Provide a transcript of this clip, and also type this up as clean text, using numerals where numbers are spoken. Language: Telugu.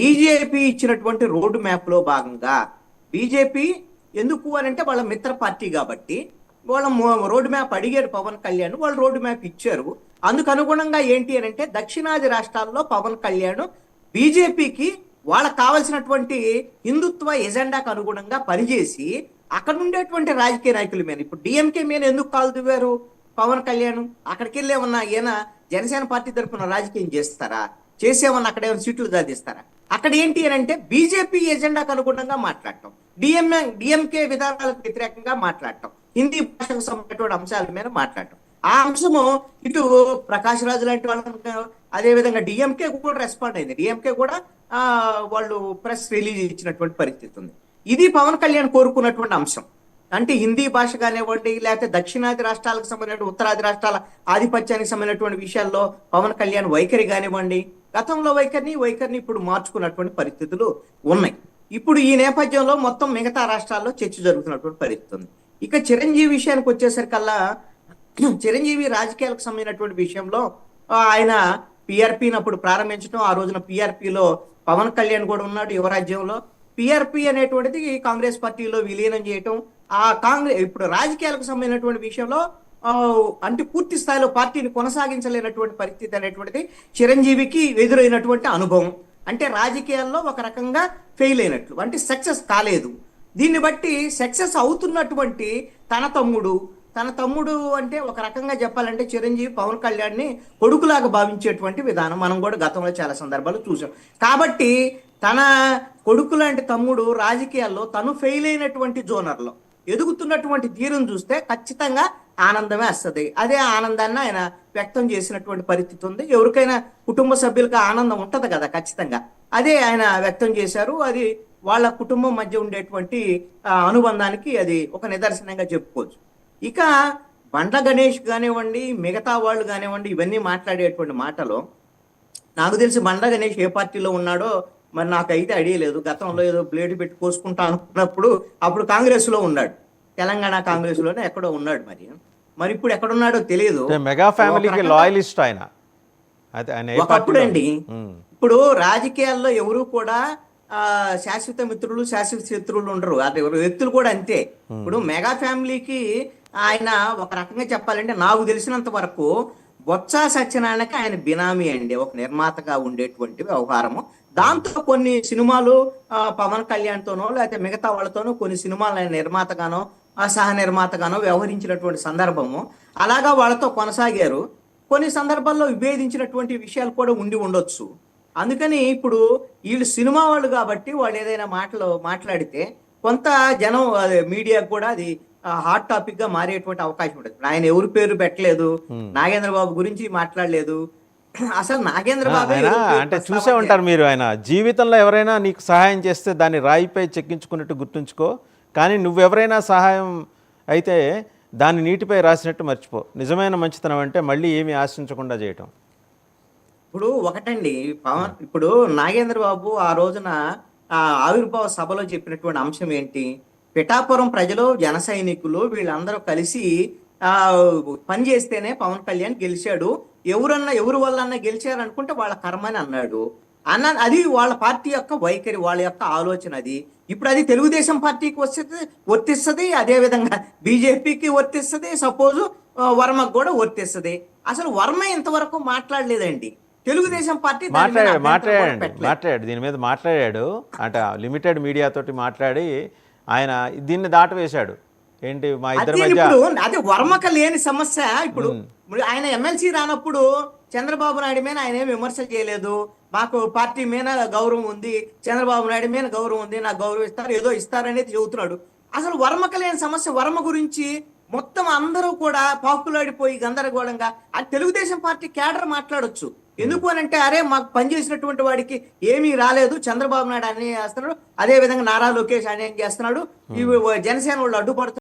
బీజేపీ ఇచ్చినటువంటి రోడ్ మ్యాప్ లో భాగంగా బీజేపీ ఎందుకు అని అంటే వాళ్ళ మిత్ర పార్టీ కాబట్టి వాళ్ళ రోడ్ మ్యాప్ అడిగారు పవన్ కళ్యాణ్, వాళ్ళు రోడ్ మ్యాప్ ఇచ్చారు. అందుకు అనుగుణంగా ఏంటి అని అంటే దక్షిణాది రాష్ట్రాల్లో పవన్ కళ్యాణ్ బీజేపీకి వాళ్ళకు కావలసినటువంటి హిందుత్వ ఎజెండాకు అనుగుణంగా పనిచేసి అక్కడ ఉండేటువంటి రాజకీయ నాయకుల మీద, ఇప్పుడు డిఎంకే మీద ఎందుకు కాలు దువ్వారు పవన్ కళ్యాణ్? అక్కడికి వెళ్ళి ఏమన్నా ఈయన జనసేన పార్టీ తరఫున రాజకీయం చేస్తారా? చేసేమన్నా అక్కడ ఏమైనా సీట్లు సాధిస్తారా? అక్కడ ఏంటి అని అంటే బీజేపీ ఎజెండాకు అనుగుణంగా మాట్లాడటం, డిఎంకే విధానాలకు వ్యతిరేకంగా మాట్లాడటం, హిందీ భాషకు సంబంధించిన అంశాల మీద మాట్లాడటం. ఆ అంశము ఇటు ప్రకాష్ రాజు లాంటి వాళ్ళ, అదే విధంగా డిఎంకే కూడా రెస్పాండ్ అయింది. డిఎంకే కూడా వాళ్ళు ప్రెస్ రిలీజ్ ఇచ్చినటువంటి పరిస్థితి ఉంది. ఇది పవన్ కళ్యాణ్ కోరుకున్నటువంటి అంశం. అంటే హిందీ భాష కానివ్వండి, లేకపోతే దక్షిణాది రాష్ట్రాలకు సంబంధించిన ఉత్తరాది రాష్ట్రాల ఆధిపత్యానికి సంబంధించినటువంటి విషయాల్లో పవన్ కళ్యాణ్ వైఖరి కానివ్వండి, గతంలో వైఖరిని ఇప్పుడు మార్చుకున్నటువంటి పరిస్థితులు ఉన్నాయి. ఇప్పుడు ఈ నేపథ్యంలో మొత్తం మిగతా రాష్ట్రాల్లో చర్చ జరుగుతున్నటువంటి పరిస్థితి ఉంది. ఇక చిరంజీవి విషయానికి వచ్చేసరికల్లా, చిరంజీవి రాజకీయాలకు సంబంధించినటువంటి విషయంలో ఆయన పిఆర్పిని అప్పుడు ప్రారంభించడం, ఆ రోజున పిఆర్పిలో పవన్ కళ్యాణ్ కూడా ఉన్నాడు యువరాజ్యంలో. పిఆర్పి అనేటువంటిది కాంగ్రెస్ పార్టీలో విలీనం చేయటం, ఆ కాంగ్రెస్ ఇప్పుడు రాజకీయాలకు సంబంధించినటువంటి విషయంలో అంటే పూర్తి స్థాయిలో పార్టీని కొనసాగించలేనటువంటి పరిస్థితి అనేటువంటిది చిరంజీవికి ఎదురైనటువంటి అనుభవం. అంటే రాజకీయాల్లో ఒక రకంగా ఫెయిల్ అయినట్లు, అంటే సక్సెస్ కాలేదు. దీన్ని బట్టి సక్సెస్ అవుతున్నటువంటి తన తమ్ముడు అంటే ఒక రకంగా చెప్పాలంటే చిరంజీవి పవన్ కళ్యాణ్ని కొడుకులాగా భావించేటువంటి విధానం మనం కూడా గతంలో చాలా సందర్భాలు చూసాం. కాబట్టి తన కొడుకు లాంటి తమ్ముడు రాజకీయాల్లో తను ఫెయిల్ అయినటువంటి జోనర్లో ఎదుగుతున్నటువంటి తీరును చూస్తే ఖచ్చితంగా ఆనందమే వస్తుంది. అదే ఆనందాన్ని ఆయన వ్యక్తం చేసినటువంటి పరిస్థితి ఉంది. ఎవరికైనా కుటుంబ సభ్యులకు ఆనందం ఉంటది కదా ఖచ్చితంగా, అదే ఆయన వ్యక్తం చేశారు. అది వాళ్ళ కుటుంబం మధ్య ఉండేటువంటి అనుబంధానికి అది ఒక నిదర్శనంగా చెప్పుకోవచ్చు. ఇక బండ్ల గణేష్ కానివ్వండి, మిగతా వాళ్ళు కానివ్వండి, ఇవన్నీ మాట్లాడేటువంటి మాటలు నాకు తెలిసి బండ్ల గణేష్ ఏ పార్టీలో ఉన్నాడో మరి నాకైతే ఐడియా లేదు. గతంలో ఏదో బ్లేడ్ పెట్టి కోసుకుంటా అనుకున్నప్పుడు అప్పుడు కాంగ్రెస్ లో ఉన్నాడు, తెలంగాణ కాంగ్రెస్ లోనే ఎక్కడో ఉన్నాడు. మరి ఇప్పుడు ఎక్కడున్నాడో తెలియదు. మెగా ఫ్యామిలీకి లాయలిస్ట్ ఆయన ఒకప్పుడు అండి. ఇప్పుడు రాజకీయాల్లో ఎవరు కూడా శాశ్వత మిత్రులు శాశ్వత శత్రువులు ఉండరు. అది వ్యక్తులు కూడా అంతే. ఇప్పుడు మెగా ఫ్యామిలీకి ఆయన ఒక రకంగా చెప్పాలంటే నాకు తెలిసినంత వరకు బొత్స సత్యనారాయణకి ఆయన బినామీ అండి, ఒక నిర్మాతగా ఉండేటువంటి వ్యవహారము. దాంతో కొన్ని సినిమాలు పవన్ కళ్యాణ్ తోనో లేకపోతే మిగతా వాళ్ళతోనో కొన్ని సినిమాలు ఆయన నిర్మాతగానో సహ నిర్మాతగానో వ్యవహరించినటువంటి సందర్భము, అలాగా వాళ్ళతో కొనసాగారు. కొన్ని సందర్భాల్లో విభేదించినటువంటి విషయాలు కూడా ఉండి ఉండొచ్చు. అందుకని ఇప్పుడు వీళ్ళు సినిమా వాళ్ళు కాబట్టి వాళ్ళు ఏదైనా మాట్లాడితే కొంత జనం మీడియాకు కూడా అది హాట్ టాపిక్ గా మారేటువంటి అవకాశం ఉంటుంది. ఆయన ఎవరి పేరు పెట్టలేదు, నాగేంద్ర బాబు గురించి మాట్లాడలేదు. అసలు నాగేంద్ర బాబు అంటే చూసే ఉంటారు మీరు, ఆయన జీవితంలో ఎవరైనా నీకు సహాయం చేస్తే దాన్ని రాయిపై చెక్కించుకున్నట్టు గుర్తుంచుకో, కానీ నువ్వెవరైనా సహాయం అయితే దాన్ని నీటిపై రాసినట్టు మర్చిపో. నిజమైన మంచితనం అంటే మళ్ళీ ఏమీ ఆశించకుండా చేయటం. ఇప్పుడు ఒకటండి పవన్, ఇప్పుడు నాగేంద్ర బాబు ఆ రోజున ఆవిర్భావ సభలో చెప్పినటువంటి అంశం ఏంటి? పిఠాపురం ప్రజలు, జన సైనికులు వీళ్ళందరూ కలిసి పని చేస్తేనే పవన్ కళ్యాణ్ గెలిచాడు, ఎవరి వల్ల గెలిచారు అనుకుంటే వాళ్ళ కర్మని అన్నాడు. అది వాళ్ళ పార్టీ యొక్క వైఖరి, వాళ్ళ యొక్క ఆలోచన. అది ఇప్పుడు అది తెలుగుదేశం పార్టీకి వర్తిస్తుంది, అదే విధంగా బీజేపీకి వర్తిస్తుంది, సపోజ్ వర్మకు కూడా వర్తిస్తుంది. అసలు వర్మ ఇంతవరకు మాట్లాడలేదండి. తెలుగుదేశం పార్టీ మాట్లాడాడు దీని మీద మాట్లాడాడు. అంటే లిమిటెడ్ మీడియా తోటి మాట్లాడి ఆయన దీన్ని దాటవేశాడు. ఏంటి మా ఇద్దరి మధ్య అదే వర్మక లేని సమస్య. ఇప్పుడు ఆయన ఎమ్మెల్సీ రానప్పుడు చంద్రబాబు నాయుడు మీద ఆయన ఏం విమర్శలు చేయలేదు. మాకు పార్టీ మీద గౌరవం ఉంది, చంద్రబాబు నాయుడు మీద గౌరవం ఉంది, నాకు గౌరవం ఇస్తారు, ఏదో ఇస్తారనేది చెబుతున్నాడు. అసలు వర్మక లేని సమస్య. వర్మ గురించి మొత్తం అందరూ కూడా పాపులాడిపోయి గందరగోళంగా అది తెలుగుదేశం పార్టీ క్యాడర్ మాట్లాడొచ్చు. ఎందుకు అని అంటే అరే మాకు పనిచేసినటువంటి వాడికి ఏమీ రాలేదు, చంద్రబాబు నాయుడు అన్యాయం చేస్తున్నాడు, అదే విధంగా నారా లోకేష్ అన్యాయం చేస్తున్నాడు, ఈ జనసేన వాళ్ళు అడ్డుపడుతున్నారు.